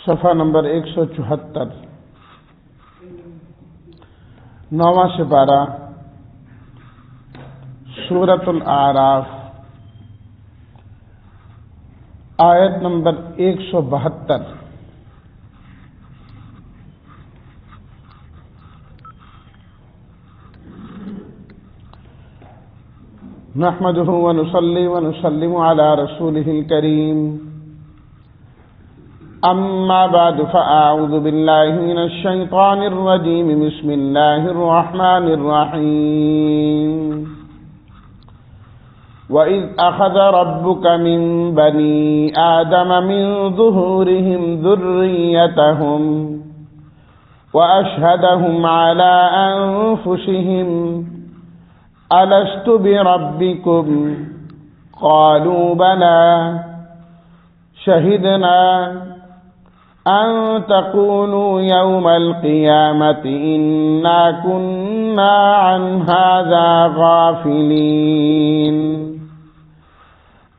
صفحہ نمبر 174، 9واں سپارہ، سورۃ الاعراف، آیت نمبر 172۔ نحمده ونصلي ونسلم على رسوله الكريم، أما بعد فأعوذ بالله من الشيطان الرجيم، بسم الله الرحمن الرحيم۔ وَإِذْ أَخَذَ رَبُّكَ مِنْ بَنِي آدَمَ مِنْ ظُهُورِهِمْ ذُرِّيَّتَهُمْ وَأَشْهَدَهُمْ عَلَى أَنفُسِهِمْ أَلَسْتُ بِرَبِّكُمْ قَالُوا بَلَى شَهِدْنَا أَن تَقُولُوا يَوْمَ الْقِيَامَةِ إِنَّا كُنَّا عَنْ هَذَا غَافِلِينَ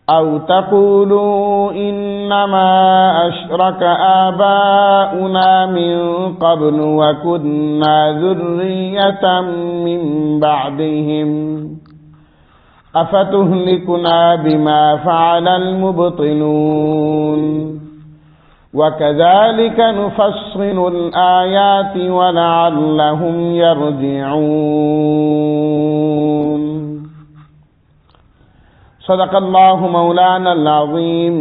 أَوْ تَقُولُوا إِنَّمَا أَشْرَكَ آبَاؤُنَا مِنْ قَبْلُ وَكُنَّا ذُرِّيَّةً مِنْ بَعْدِهِمْ أَفَتُهْلِكُنَا بِمَا فَعَلَ الْمُبْطِلُونَ وَكَذَلِكَ نُفَصِّلُ الْآيَاتِ وَلَعَلَّهُمْ يَرْجِعُونَ۔ صدق اللہ مولانا العظیم۔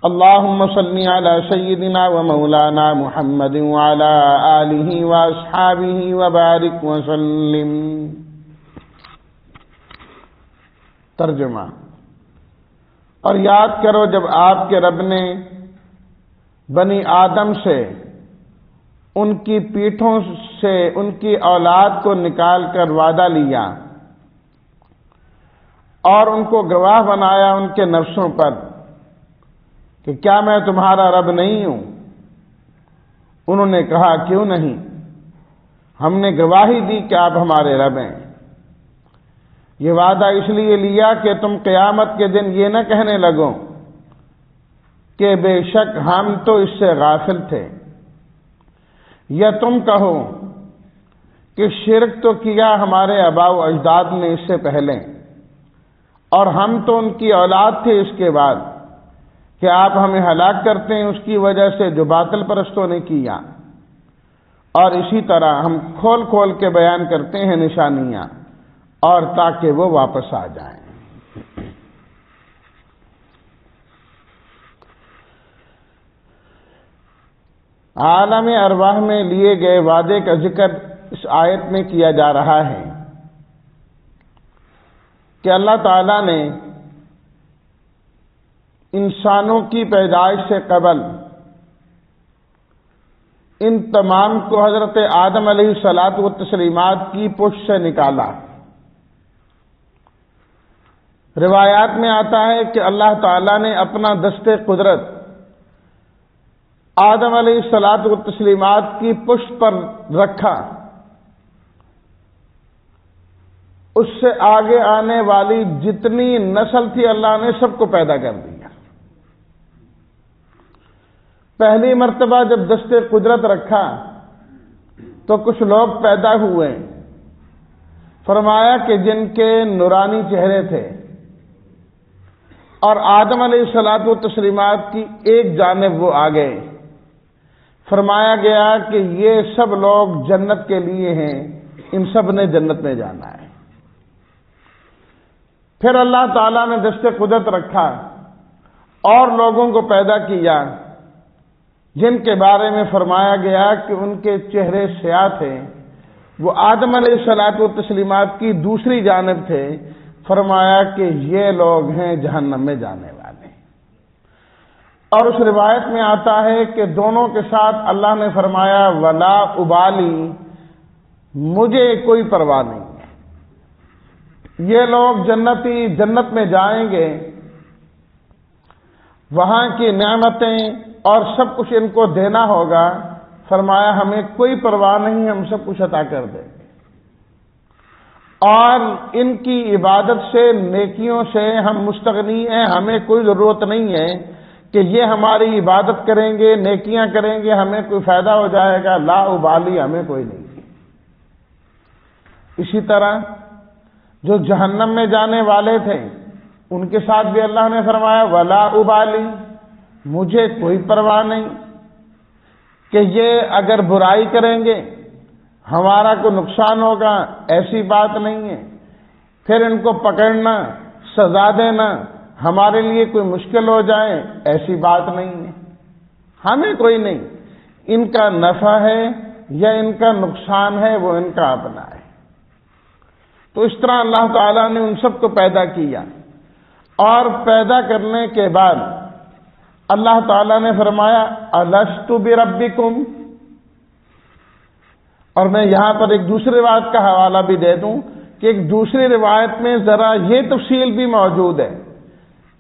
اللہم صلی علی سیدنا و مولانا محمد وعلی آلہ واصحابہ وبارک وسلم۔ ترجمہ۔ اور یاد کرو جب آپ کے رب نے بنی آدم سے ان کی پیٹھوں سے ان کی اولاد کو نکال کر وعدہ لیا اور ان کو گواہ بنایا ان کے نفسوں پر کہ کیا میں تمہارا رب نہیں ہوں؟ انہوں نے کہا کیوں نہیں، ہم نے گواہی دی کہ آپ ہمارے رب ہیں۔ یہ وعدہ اس لیے لیا کہ تم قیامت کے دن یہ نہ کہنے لگو کہ بے شک ہم تو اس سے غافل تھے، یا تم کہو کہ شرک تو کیا ہمارے آباء و اجداد نے اس سے پہلے، اور ہم تو ان کی اولاد تھے اس کے بعد، کہ آپ ہمیں ہلاک کرتے ہیں اس کی وجہ سے جو باطل پرستوں نے کیا۔ اور اسی طرح ہم کھول کھول کے بیان کرتے ہیں نشانیاں، اور تاکہ وہ واپس آ جائیں۔ عالم ارواح میں لیے گئے وعدے کا ذکر اس آیت میں کیا جا رہا ہے کہ اللہ تعالیٰ نے انسانوں کی پیدائش سے قبل ان تمام کو حضرت آدم علیہ الصلاۃ والتسلیمات کی پشت سے نکالا۔ روایات میں آتا ہے کہ اللہ تعالیٰ نے اپنا دست قدرت آدم علیہ الصلاۃ والتسلیمات کی پشت پر رکھا، اس سے آگے آنے والی جتنی نسل تھی اللہ نے سب کو پیدا کر دیا۔ پہلی مرتبہ جب دست قدرت رکھا تو کچھ لوگ پیدا ہوئے، فرمایا کہ جن کے نورانی چہرے تھے، اور آدم علیہ الصلاۃ والتسلیمات کی ایک جانب وہ آ گئے۔ فرمایا گیا کہ یہ سب لوگ جنت کے لیے ہیں، ان سب نے جنت میں جانا ہے۔ پھر اللہ تعالیٰ نے دست قدرت رکھا اور لوگوں کو پیدا کیا جن کے بارے میں فرمایا گیا کہ ان کے چہرے سیاہ تھے، وہ آدم علیہ الصلاۃ والتسلیمات کی دوسری جانب تھے۔ فرمایا کہ یہ لوگ ہیں جہنم میں جانے والے۔ اور اس روایت میں آتا ہے کہ دونوں کے ساتھ اللہ نے فرمایا ولا ابالی، مجھے کوئی پرواہ نہیں ہے، یہ لوگ جنتی جنت میں جائیں گے، وہاں کی نعمتیں اور سب کچھ ان کو دینا ہوگا۔ فرمایا ہمیں کوئی پرواہ نہیں، ہم سب کچھ عطا کر دیں گے، اور ان کی عبادت سے نیکیوں سے ہم مستغنی ہیں، ہمیں کوئی ضرورت نہیں ہے کہ یہ ہماری عبادت کریں گے، نیکیاں کریں گے، ہمیں کوئی فائدہ ہو جائے گا، لا ابالی، ہمیں کوئی نہیں۔ اسی طرح جو جہنم میں جانے والے تھے ان کے ساتھ بھی اللہ نے فرمایا ولا ابالی، مجھے کوئی پرواہ نہیں کہ یہ اگر برائی کریں گے ہمارا کوئی نقصان ہوگا، ایسی بات نہیں ہے۔ پھر ان کو پکڑنا، سزا دینا ہمارے لیے کوئی مشکل ہو جائے، ایسی بات نہیں ہے، ہمیں کوئی نہیں۔ ان کا نفع ہے یا ان کا نقصان ہے وہ ان کا اپنا ہے۔ تو اس طرح اللہ تعالیٰ نے ان سب کو پیدا کیا، اور پیدا کرنے کے بعد اللہ تعالیٰ نے فرمایا الست بربکم، اور میں یہاں پر ایک دوسری روایت کا حوالہ بھی دے دوں کہ ایک دوسری روایت میں ذرا یہ تفصیل بھی موجود ہے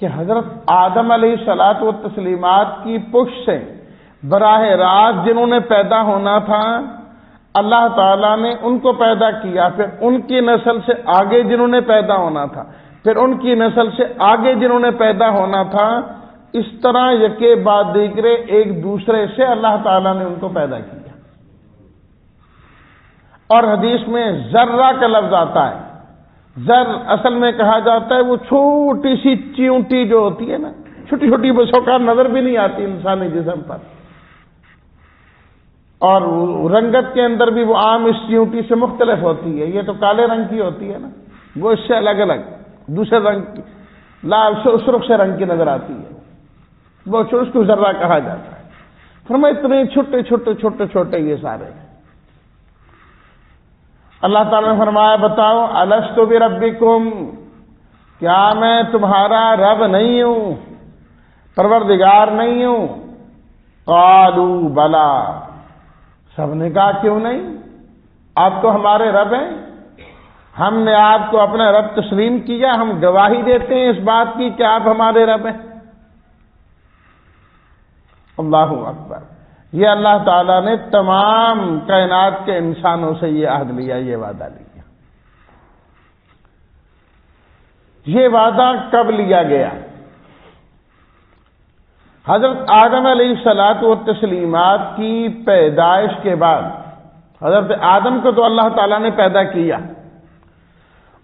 کہ حضرت آدم علیہ الصلوۃ والتسلیمات کی پشت سے براہ راست جنہوں نے پیدا ہونا تھا اللہ تعالیٰ نے ان کو پیدا کیا، پھر ان کی نسل سے آگے جنہوں نے پیدا ہونا تھا، پھر ان کی نسل سے آگے جنہوں نے پیدا ہونا تھا، اس طرح یکے بعد دیگرے ایک دوسرے سے اللہ تعالیٰ نے ان کو پیدا کیا۔ اور حدیث میں ذرہ کا لفظ آتا ہے، ذر اصل میں کہا جاتا ہے وہ چھوٹی سی چیونٹی جو ہوتی ہے نا، چھوٹی چھوٹی بسوں کا نظر بھی نہیں آتی انسانی جسم پر، اور رنگت کے اندر بھی وہ عام اس چیونٹی سے مختلف ہوتی ہے، یہ تو کالے رنگ کی ہوتی ہے نا، وہ اس سے الگ الگ دوسرے رنگ کی لال سرخ سے رنگ کی نظر آتی ہے، وہ اس کو ذرہ کہا جاتا ہے۔ فرمایا اتنے چھوٹے چھوٹے چھوٹے چھوٹے یہ سارے۔ اللہ تعالیٰ نے فرمایا بتاؤ الست بربکم، کیا میں تمہارا رب نہیں ہوں، پروردگار نہیں ہوں؟ قالوا بلا، سب نے کہا کیوں نہیں، آپ تو ہمارے رب ہیں، ہم نے آپ کو اپنا رب تسلیم کیا، ہم گواہی دیتے ہیں اس بات کی کہ آپ ہمارے رب ہیں۔ اللہ اکبر، یہ اللہ تعالیٰ نے تمام کائنات کے انسانوں سے یہ عہد لیا، یہ وعدہ لیا۔ یہ وعدہ کب لیا گیا؟ حضرت آدم علیہ الصلوۃ والتسلیمات کی پیدائش کے بعد، حضرت آدم کو تو اللہ تعالیٰ نے پیدا کیا،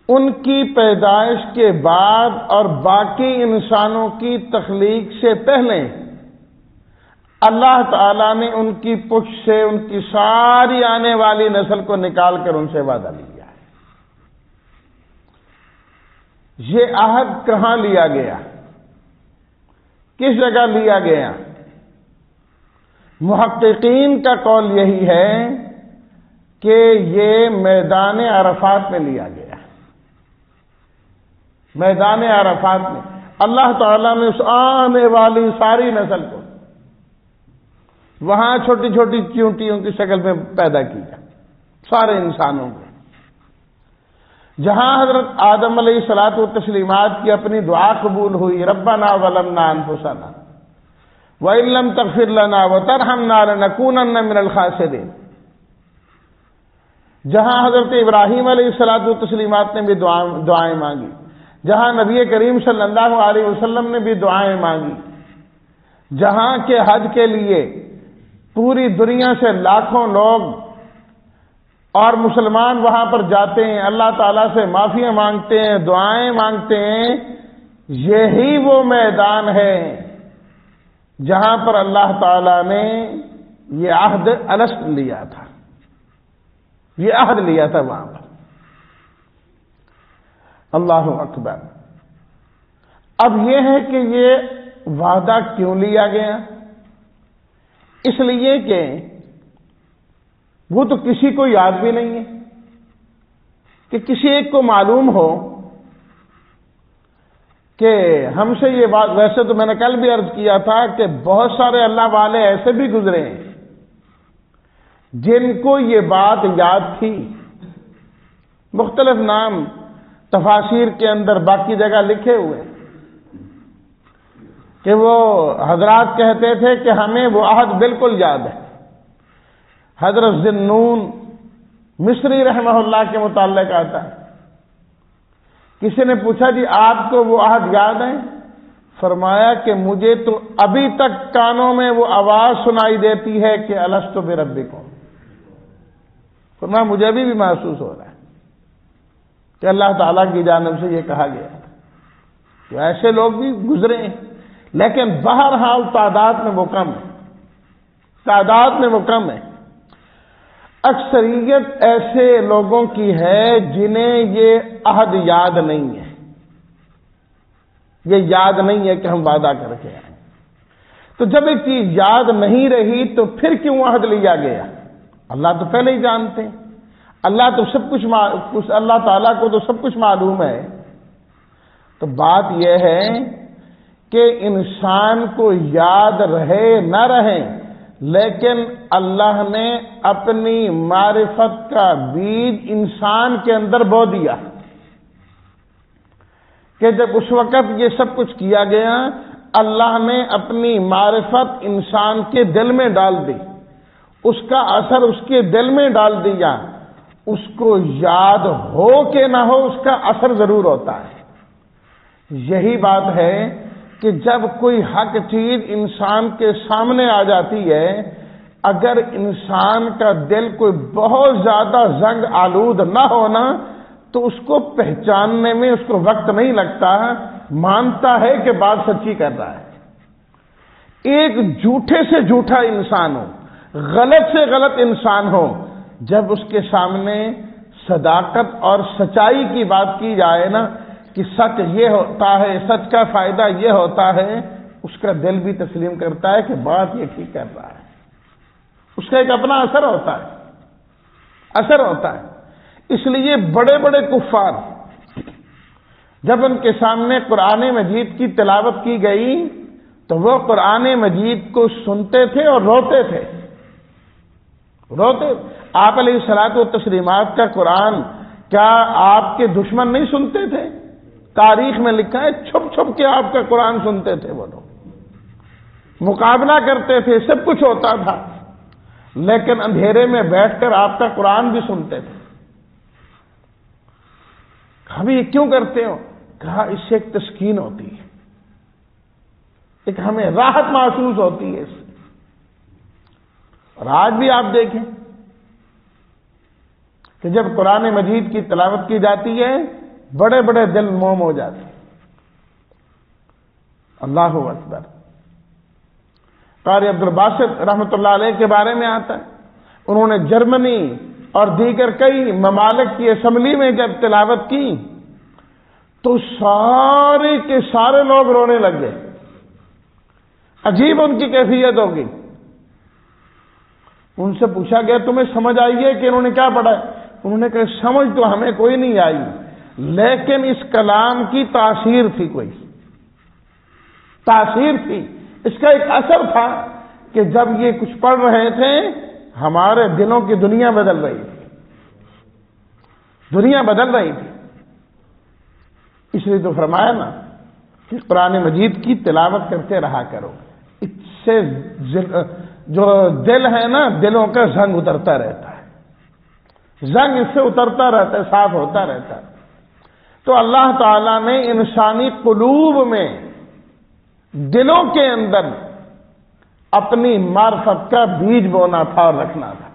ان کی پیدائش کے بعد اور باقی انسانوں کی تخلیق سے پہلے اللہ تعالیٰ نے ان کی پشت سے ان کی ساری آنے والی نسل کو نکال کر ان سے وعدہ لیا ہے۔ یہ عہد کہاں لیا گیا، کس جگہ لیا گیا؟ محققین کا قول یہی ہے کہ یہ میدان عرفات میں لیا گیا، میدان عرفات میں اللہ تعالیٰ نے اس آنے والی ساری نسل کو وہاں چھوٹی چھوٹی چیونٹیوں کی شکل میں پیدا کیا، سارے انسانوں کو۔ جہاں حضرت آدم علیہ الصلوۃ والتسلیمات کی اپنی دعا قبول ہوئی، ربنا ظلمنا انفسنا وان لم تغفر لنا وترحمنا لنکونن من الخاسرین، جہاں حضرت ابراہیم علیہ الصلوۃ والتسلیمات نے بھی دعائیں مانگی، جہاں نبی کریم صلی اللہ علیہ وسلم نے بھی دعائیں مانگی، جہاں کے حج کے لیے پوری دنیا سے لاکھوں لوگ اور مسلمان وہاں پر جاتے ہیں، اللہ تعالیٰ سے معافیاں مانگتے ہیں، دعائیں مانگتے ہیں، یہی وہ میدان ہے جہاں پر اللہ تعالیٰ نے یہ عہد الست لیا تھا، یہ عہد لیا تھا وہاں پر۔ اللہ اکبر۔ اب یہ ہے کہ یہ وعدہ کیوں لیا گیا؟ اس لیے کہ وہ تو کسی کو یاد بھی نہیں ہے کہ کسی ایک کو معلوم ہو کہ ہم سے یہ بات، ویسے تو میں نے کل بھی عرض کیا تھا کہ بہت سارے اللہ والے ایسے بھی گزرے ہیں جن کو یہ بات یاد تھی، مختلف نام تفاسیر کے اندر باقی جگہ لکھے ہوئے کہ وہ حضرات کہتے تھے کہ ہمیں وہ عہد بالکل یاد ہے۔ حضرت ذنون مصری رحمہ اللہ کے متعلق آتا ہے، کسی نے پوچھا جی آپ کو وہ عہد یاد ہے؟ فرمایا کہ مجھے تو ابھی تک کانوں میں وہ آواز سنائی دیتی ہے کہ الستو بربکم، فرمایا مجھے ابھی بھی محسوس ہو رہا ہے کہ اللہ تعالیٰ کی جانب سے یہ کہا گیا۔ تو ایسے لوگ بھی گزرے ہیں، لیکن بہرحال تعداد میں وہ کم ہے، تعداد میں وہ کم ہے۔ اکثریت ایسے لوگوں کی ہے جنہیں یہ عہد یاد نہیں ہے، یہ یاد نہیں ہے کہ ہم وعدہ کر کے آئیں۔ تو جب ایک چیز یاد نہیں رہی تو پھر کیوں عہد لیا گیا؟ اللہ تو پہلے ہی جانتے ہیں، اللہ تو سب کچھ اللہ تعالیٰ کو تو سب کچھ معلوم ہے۔ تو بات یہ ہے کہ انسان کو یاد رہے نہ رہے، لیکن اللہ نے اپنی معرفت کا بیج انسان کے اندر بو دیا کہ جب اس وقت یہ سب کچھ کیا گیا، اللہ نے اپنی معرفت انسان کے دل میں ڈال دی، اس کا اثر اس کے دل میں ڈال دیا۔ اس کو یاد ہو کہ نہ ہو، اس کا اثر ضرور ہوتا ہے۔ یہی بات ہے کہ جب کوئی حق چیز انسان کے سامنے آ جاتی ہے، اگر انسان کا دل کوئی بہت زیادہ زنگ آلود نہ ہونا تو اس کو پہچاننے میں اس کو وقت نہیں لگتا، مانتا ہے کہ بات سچی کر رہا ہے۔ ایک جھوٹے سے جھوٹا انسان ہو، غلط سے غلط انسان ہو، جب اس کے سامنے صداقت اور سچائی کی بات کی جائے نا کہ سچ یہ ہوتا ہے، سچ کا فائدہ یہ ہوتا ہے، اس کا دل بھی تسلیم کرتا ہے کہ بات یہ ٹھیک کر رہا ہے۔ اس کا ایک اپنا اثر ہوتا ہے، اثر ہوتا ہے۔ اس لیے بڑے بڑے کفار جب ان کے سامنے قرآن مجید کی تلاوت کی گئی تو وہ قرآن مجید کو سنتے تھے اور روتے تھے، روتے۔ آپ علیہ الصلوۃ والتسلیمات کا قرآن کیا آپ کے دشمن نہیں سنتے تھے؟ تاریخ میں لکھا ہے چھپ چھپ کے آپ کا قرآن سنتے تھے، وہ لوگ مقابلہ کرتے تھے، سب کچھ ہوتا تھا، لیکن اندھیرے میں بیٹھ کر آپ کا قرآن بھی سنتے تھے۔ کہا یہ کیوں کرتے ہو؟ کہا اس سے ایک تسکین ہوتی ہے، ایک ہمیں راحت محسوس ہوتی ہے اس سے۔ اور آج بھی آپ دیکھیں کہ جب قرآن مجید کی تلاوت کی جاتی ہے بڑے بڑے دل موم ہو جاتے ہیں۔ اللہ اکبر۔ قاری عبدالباسط رحمۃ اللہ علیہ کے بارے میں آتا ہے، انہوں نے جرمنی اور دیگر کئی ممالک کی اسمبلی میں جب تلاوت کی تو سارے کے سارے لوگ رونے لگ گئے۔ عجیب ان کی کیفیت ہوگی۔ ان سے پوچھا گیا تمہیں سمجھ آئی ہے کہ انہوں نے کیا پڑھا ہے؟ انہوں نے کہا سمجھ تو ہمیں کوئی نہیں آئی، لیکن اس کلام کی تاثیر تھی، کوئی تاثیر تھی، اس کا ایک اثر تھا کہ جب یہ کچھ پڑھ رہے تھے ہمارے دلوں کی دنیا بدل رہی تھی، دنیا بدل رہی تھی۔ اس لیے تو فرمایا نا کہ قرآن مجید کی تلاوت کرتے رہا کرو، اس سے جو دل ہے نا، دلوں کا زنگ اترتا رہتا ہے، زنگ اس سے اترتا رہتا ہے، صاف ہوتا رہتا ہے۔ تو اللہ تعالیٰ نے انسانی قلوب میں، دلوں کے اندر اپنی معرفت کا بیج بونا تھا اور رکھنا تھا۔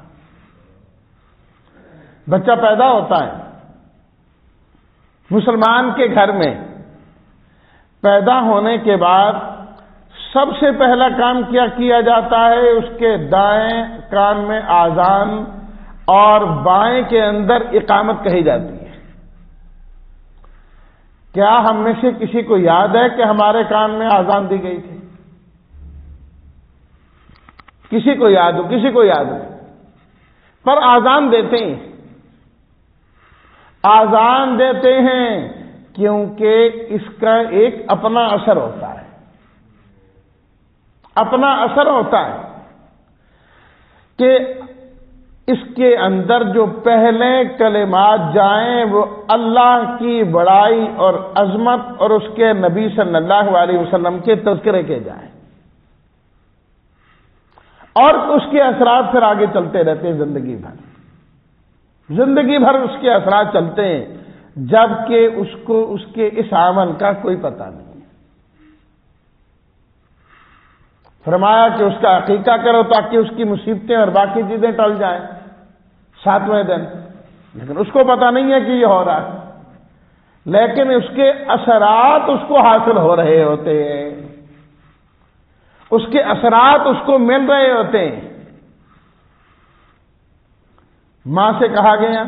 بچہ پیدا ہوتا ہے مسلمان کے گھر میں، پیدا ہونے کے بعد سب سے پہلا کام کیا کیا جاتا ہے؟ اس کے دائیں کان میں آذان اور بائیں کے اندر اقامت کہی جاتی ہے۔ کیا ہم میں سے کسی کو یاد ہے کہ ہمارے کان میں آذان دی گئی تھی؟ کسی کو یاد ہو؟ کسی کو یاد ہو؟ پر آذان دیتے ہیں، آذان دیتے ہیں کیونکہ اس کا ایک اپنا اثر ہوتا ہے، اپنا اثر ہوتا ہے کہ اس کے اندر جو پہلے کلمات جائیں وہ اللہ کی بڑائی اور عظمت اور اس کے نبی صلی اللہ علیہ وسلم کے تذکرے کے جائیں، اور اس کے اثرات پھر آگے چلتے رہتے ہیں زندگی بھر، زندگی بھر اس کے اثرات چلتے ہیں، جبکہ اس کو اس کے اس عمل کا کوئی پتہ نہیں۔ فرمایا کہ اس کا عقیقہ کرو تاکہ اس کی مصیبتیں اور باقی چیزیں ٹل جائیں 7ویں دن. لیکن اس کو پتہ نہیں ہے کہ یہ ہو رہا ہے، لیکن اس کے اثرات اس کو حاصل ہو رہے ہوتے ہیں، اس کے اثرات اس کو مل رہے ہوتے ہیں. ماں سے کہا گیا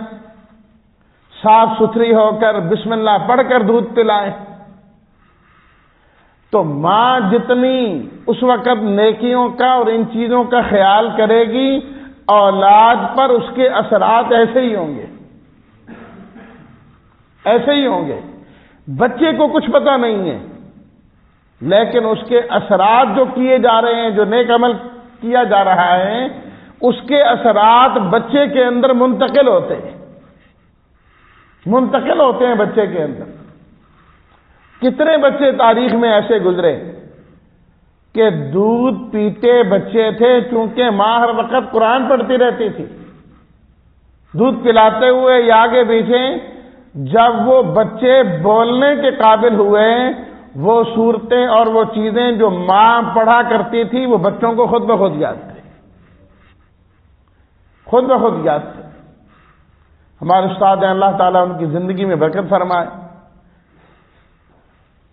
صاف ستھری ہو کر بسم اللہ پڑھ کر دودھ پلائے، تو ماں جتنی اس وقت نیکیوں کا اور ان چیزوں کا خیال کرے گی، اولاد پر اس کے اثرات ایسے ہی ہوں گے، ایسے ہی ہوں گے. بچے کو کچھ پتہ نہیں ہے، لیکن اس کے اثرات جو کیے جا رہے ہیں، جو نیک عمل کیا جا رہا ہے، اس کے اثرات بچے کے اندر منتقل ہوتے ہیں، منتقل ہوتے ہیں بچے کے اندر. کتنے بچے تاریخ میں ایسے گزرے کہ دودھ پیتے بچے تھے، چونکہ ماں ہر وقت قرآن پڑھتی رہتی تھی، دودھ پلاتے ہوئے یا آگے پیچھے. جب وہ بچے بولنے کے قابل ہوئے، وہ صورتیں اور وہ چیزیں جو ماں پڑھا کرتی تھی وہ بچوں کو خود بخود یاد تھے، خود بخود یاد تھے. ہمارے استاد ہیں، اللہ تعالیٰ ان کی زندگی میں برکت فرمائے،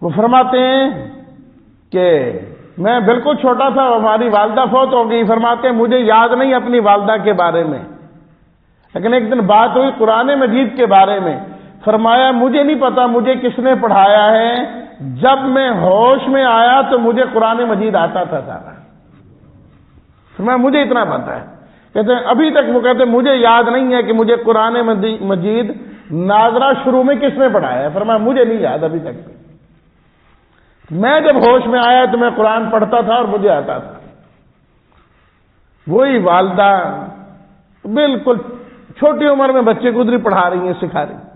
وہ فرماتے ہیں کہ میں بالکل چھوٹا تھا، ہماری والدہ فوت ہو گئی. فرماتے ہیں مجھے یاد نہیں اپنی والدہ کے بارے میں، لیکن ایک دن بات ہوئی قرآن مجید کے بارے میں. فرمایا مجھے نہیں پتا مجھے کس نے پڑھایا ہے، جب میں ہوش میں آیا تو مجھے قرآن مجید آتا تھا سارا. فرمایا مجھے اتنا پتا ہے. کہتے ہیں ابھی تک وہ کہتے ہیں مجھے یاد نہیں ہے کہ مجھے قرآن مجید ناظرہ شروع میں کس نے پڑھایا ہے. فرمایا مجھے نہیں یاد ابھی تک. میں جب ہوش میں آیا تو میں قرآن پڑھتا تھا اور مجھے آتا تھا. وہی والدہ بالکل چھوٹی عمر میں بچے کو ادھر پڑھا رہی ہیں، سکھا رہی ہیں.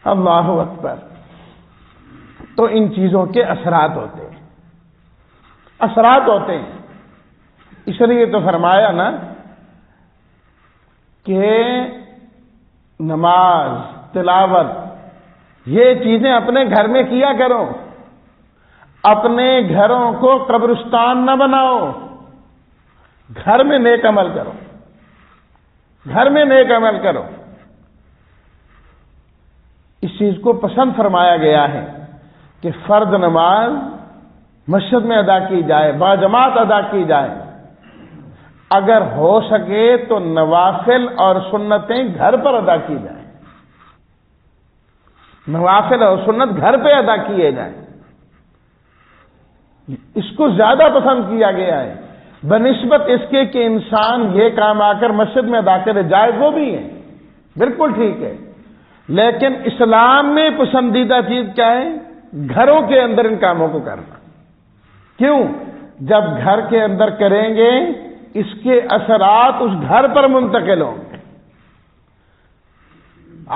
اللہ اکبر. تو ان چیزوں کے اثرات ہوتے ہیں، اثرات ہوتے ہیں. اس لیے تو فرمایا نا کہ نماز، تلاوت، یہ چیزیں اپنے گھر میں کیا کرو. اپنے گھروں کو قبرستان نہ بناؤ، گھر میں نیک عمل کرو، گھر میں نیک عمل کرو. اس چیز کو پسند فرمایا گیا ہے کہ فرض نماز مسجد میں ادا کی جائے، باجماعت ادا کی جائے. اگر ہو سکے تو نوافل اور سنتیں گھر پر ادا کی جائیں، نوافل اور سنت گھر پہ ادا کیے جائیں. اس کو زیادہ پسند کیا گیا ہے بنسبت اس کے کہ انسان یہ کام آ کر مسجد میں ادا کرے. جائز وہ بھی ہے، بالکل ٹھیک ہے، لیکن اسلام میں پسندیدہ چیز کیا ہے؟ گھروں کے اندر ان کاموں کو کرنا. کیوں؟ جب گھر کے اندر کریں گے اس کے اثرات اس گھر پر منتقل ہوں گے.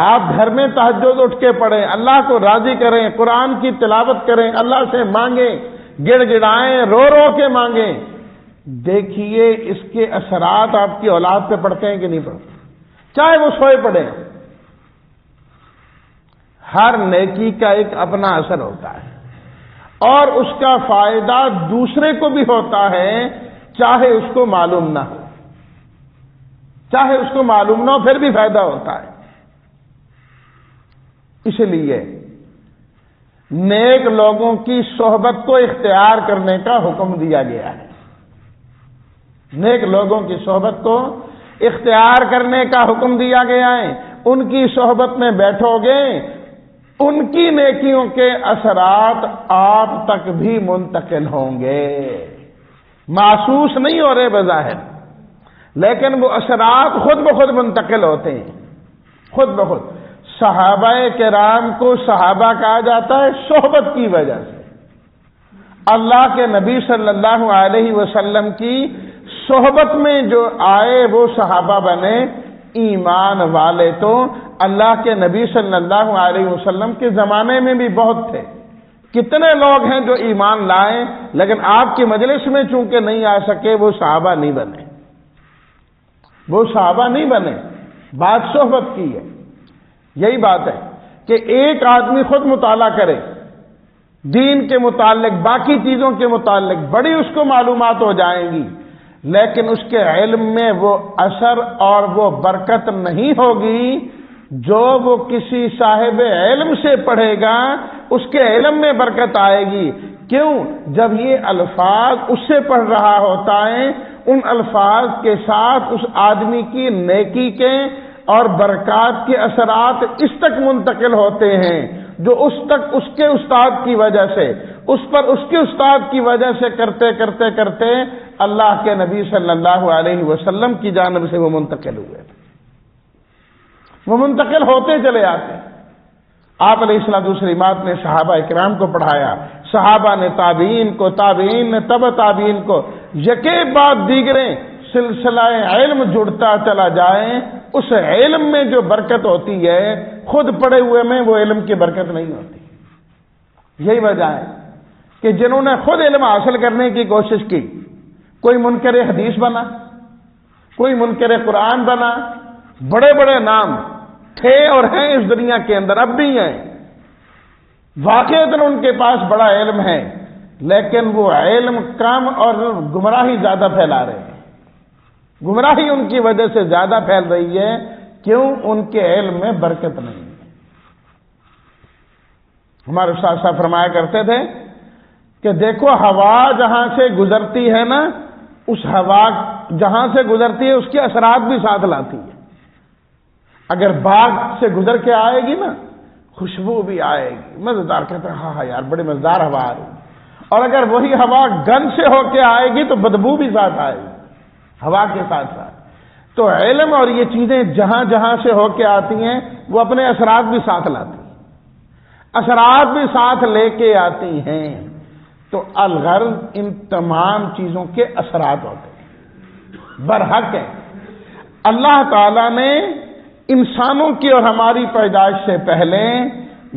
آپ گھر میں تہجد اٹھ کے پڑھیں، اللہ کو راضی کریں، قرآن کی تلاوت کریں، اللہ سے مانگیں، گڑ گڑائیں، رو رو کے مانگیں. دیکھیے اس کے اثرات آپ کی اولاد پہ پڑتے ہیں کہ نہیں پڑتے، چاہے وہ سوئے پڑے. ہر نیکی کا ایک اپنا اثر ہوتا ہے اور اس کا فائدہ دوسرے کو بھی ہوتا ہے، چاہے اس کو معلوم نہ ہو، چاہے اس کو معلوم نہ ہو پھر بھی فائدہ ہوتا ہے. اس لیے نیک لوگوں کی صحبت کو اختیار کرنے کا حکم دیا گیا ہے. نیک لوگوں کی صحبت کو اختیار کرنے کا حکم دیا گیا ہے. ان کی صحبت میں بیٹھو گے، ان کی نیکیوں کے اثرات آپ تک بھی منتقل ہوں گے. محسوس نہیں ہو رہے بظاہر، لیکن وہ اثرات خود بخود منتقل ہوتے ہیں، خود بخود. صحابہ کرام کو صحابہ کہا جاتا ہے صحبت کی وجہ سے. اللہ کے نبی صلی اللہ علیہ وسلم کی صحبت میں جو آئے وہ صحابہ بنے. ایمان والے تو اللہ کے نبی صلی اللہ علیہ وسلم کے زمانے میں بھی بہت تھے. کتنے لوگ ہیں جو ایمان لائے، لیکن آپ کی مجلس میں چونکہ نہیں آ سکے وہ صحابہ نہیں بنے، وہ صحابہ نہیں بنے. بات صحبت کی ہے. یہی بات ہے کہ ایک آدمی خود مطالعہ کرے دین کے متعلق، باقی چیزوں کے متعلق بڑی اس کو معلومات ہو جائیں گی، لیکن اس کے علم میں وہ اثر اور وہ برکت نہیں ہوگی جو وہ کسی صاحب علم سے پڑھے گا، اس کے علم میں برکت آئے گی۔ کیوں؟ جب یہ الفاظ اس سے پڑھ رہا ہوتا ہے، ان الفاظ کے ساتھ اس آدمی کی نیکی کے اور برکات کے اثرات اس تک منتقل ہوتے ہیں جو اس تک اس کے استاد کی وجہ سے، اس پر اس کے استاد کی وجہ سے کرتے کرتے کرتے اللہ کے نبی صلی اللہ علیہ وسلم کی جانب سے وہ منتقل ہوئے، وہ منتقل ہوتے چلے آتے۔ آپ علیہ الصلوۃ والتسلیمات نے صحابہ اکرام کو پڑھایا، صحابہ نے تابعین کو، تابعین نے تبع تابعین کو، یکے بعد دیگرے سلسلہ علم جڑتا چلا جائے، اس علم میں جو برکت ہوتی ہے خود پڑھے ہوئے میں وہ علم کی برکت نہیں ہوتی۔ یہی وجہ ہے کہ جنہوں نے خود علم حاصل کرنے کی کوشش کی، کوئی منکر حدیث بنا، کوئی منکر قرآن بنا، بڑے بڑے نام تھے اور ہیں اس دنیا کے اندر، اب بھی ہیں، واقعتاً ان کے پاس بڑا علم ہے، لیکن وہ علم کم اور گمراہی زیادہ پھیلا رہے ہیں۔ گمراہی ان کی وجہ سے زیادہ پھیل رہی ہے، کیوں؟ ان کے علم میں برکت نہیں ہے۔ ہمارے استاد صاحب فرمایا کرتے تھے کہ دیکھو ہوا جہاں سے گزرتی ہے نا، اس ہوا جہاں سے گزرتی ہے اس کے اثرات بھی ساتھ لاتی ہے۔ اگر باغ سے گزر کے آئے گی نا، خوشبو بھی آئے گی، مزیدار، کہتے ہیں ہاں یار بڑی مزیدار ہوا آ رہی ہے، اور اگر وہی ہوا گن سے ہو کے آئے گی تو بدبو بھی ساتھ آئے گی ہوا کے ساتھ ساتھ۔ تو علم اور یہ چیزیں جہاں جہاں سے ہو کے آتی ہیں وہ اپنے اثرات بھی ساتھ لاتی ہیں، اثرات بھی ساتھ لے کے آتی ہیں۔ تو الغرض ان تمام چیزوں کے اثرات ہوتے ہیں۔ برحق ہے اللہ تعالیٰ نے انسانوں کی اور ہماری پیدائش سے پہلے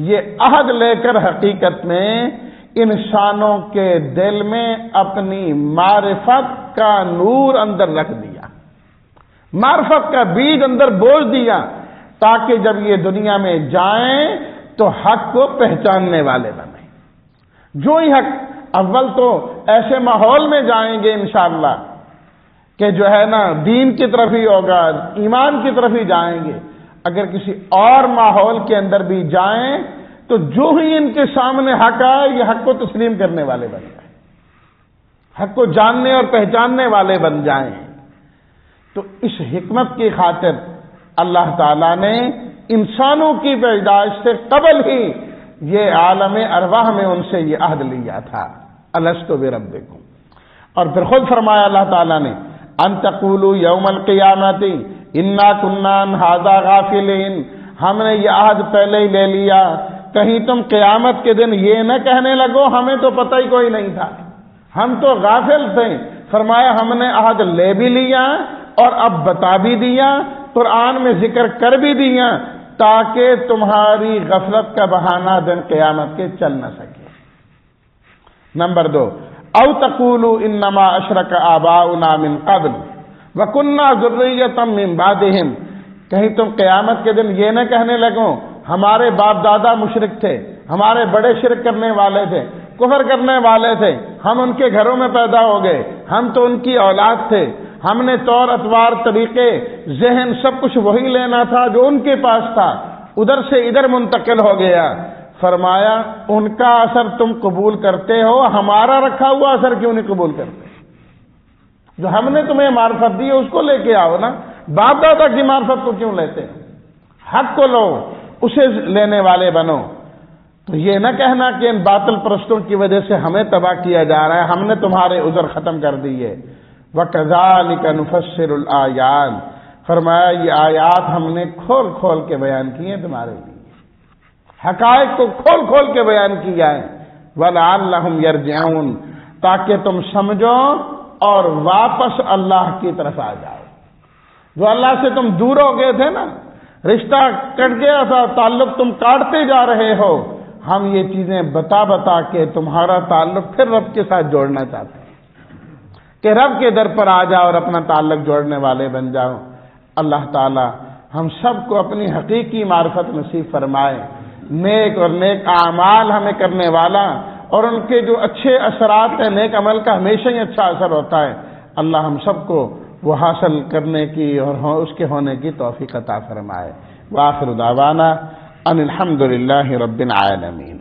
یہ عہد لے کر حقیقت میں انسانوں کے دل میں اپنی معرفت کا نور اندر رکھ دیا، معرفت کا بیج اندر بوجھ دیا، تاکہ جب یہ دنیا میں جائیں تو حق کو پہچاننے والے بنیں۔ جو ہی حق، اول تو ایسے ماحول میں جائیں گے انشاءاللہ کہ جو ہے نا دین کی طرف ہی ہوگا، ایمان کی طرف ہی جائیں گے۔ اگر کسی اور ماحول کے اندر بھی جائیں تو جو ہی ان کے سامنے حق آئے یہ حق کو تسلیم کرنے والے بن جائیں، حق کو جاننے اور پہچاننے والے بن جائیں۔ تو اس حکمت کی خاطر اللہ تعالیٰ نے انسانوں کی پیدائش سے قبل ہی یہ عالم ارواح میں ان سے یہ عہد لیا تھا، الست بربکم۔ اور پھر خود فرمایا اللہ تعالیٰ نے ان تقولوا یوم القیامت انا کنا عن ھذا غافلین، ہم نے یہ عہد پہلے ہی لے لیا، کہیں تم قیامت کے دن یہ نہ کہنے لگو ہمیں تو پتہ ہی کوئی نہیں تھا، ہم تو غافل تھے۔ فرمایا ہم نے عہد لے بھی لیا اور اب بتا بھی دیا، قرآن میں ذکر کر بھی دیا، تاکہ تمہاری غفلت کا بہانہ دن قیامت کے چل نہ سکے۔ نمبر 2، او تقولوا انما اشرک آباؤنا من قبل وکننا ذریۃ من بعدہم، کہیں تم قیامت کے دن یہ نہ کہنے لگو ہمارے باپ دادا مشرک تھے، ہمارے بڑے شرک کرنے والے تھے، کفر کرنے والے تھے، ہم ان کے گھروں میں پیدا ہو گئے، ہم تو ان کی اولاد تھے، ہم نے طور اطوار طریقے ذہن سب کچھ وہی لینا تھا جو ان کے پاس تھا، ادھر سے ادھر منتقل ہو گیا۔ فرمایا ان کا اثر تم قبول کرتے ہو، ہمارا رکھا ہوا اثر کیوں نہیں قبول کرتے؟ جو ہم نے تمہیں معرفت دی ہے اس کو لے کے آؤ نا، باپ دادا کی معرفت کو کیوں لیتے ہیں؟ حق کو لو، اسے لینے والے بنو۔ تو یہ نہ کہنا کہ ان باطل پرستوں کی وجہ سے ہمیں تباہ کیا جا رہا ہے، ہم نے تمہارے عذر ختم کر دیے۔ وَكَذَلِكَ نُفَسِّرُ الْآيَاتِ، فرمایا یہ آیات ہم نے کھول کھول کے بیان کی ہیں تمہارے لیے، حقائق کو کھول کھول کے بیان کیا ہے۔ وَلَعَلَّهُمْ يَرْجِعُونَ، تاکہ تم سمجھو اور واپس اللہ کی طرف آ جاؤ۔ جو اللہ سے تم دور ہو گئے تھے نا، رشتہ کٹ گیا تھا، تعلق تم کاٹتے جا رہے ہو، ہم یہ چیزیں بتا بتا کے تمہارا تعلق پھر رب کے ساتھ جوڑنا چاہتے ہیں کہ رب کے در پر آ جاؤ اور اپنا تعلق جوڑنے والے بن جاؤ۔ اللہ تعالی ہم سب کو اپنی حقیقی معرفت نصیب فرمائے، نیک اور نیک اعمال ہمیں کرنے والا اور ان کے جو اچھے اثرات ہیں نیک عمل کا ہمیشہ ہی اچھا اثر ہوتا ہے، اللہ ہم سب کو وہ حاصل کرنے کی اور اس کے ہونے کی توفیق عطا فرمائے۔ وآخر دعوانا ان الحمد للہ رب العالمین۔